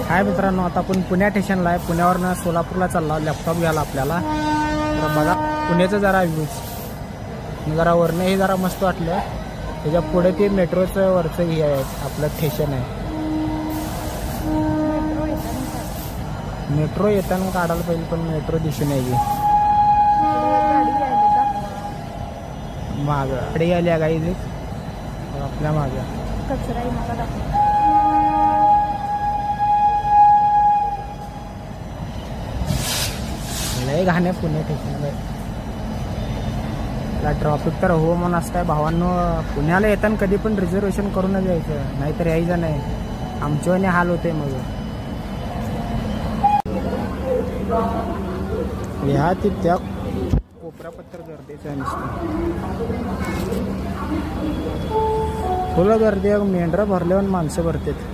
हाय मित्रांनो, आता आपण पुण्या स्टेशनला आहे. पुण्यावरनं सोलापूरला चालला लॅपटॉप घ्यायला आपल्याला. तर बघा पुण्याचं जरा व्ह्यूज जरा वरनं हे जरा मस्त वाटलं. त्याच्या पुढे ते मेट्रोचं वरचं हे आहे आपलं स्टेशन आहे. मेट्रो येताना काढायला पाहिजे पण मेट्रो दिसून यायची. माग गाडी आली आहे गाडी आपल्या मागे. लय घाणे पुणे स्टेशनला. ट्रॉफिक तर हो म्हणून असं काय भावांनो. पुण्याला येताना कधी पण रिझर्वेशन करूनच यायचं, नाहीतर यायचं नाही. आमच्याने हाल होते मग. ह्या त्या कोपऱ्यापत्तर गर्दीचं आहे नुसतं. फुलं गर्दी आहे. मेंढरं भरल्यावर माणसं भरतात.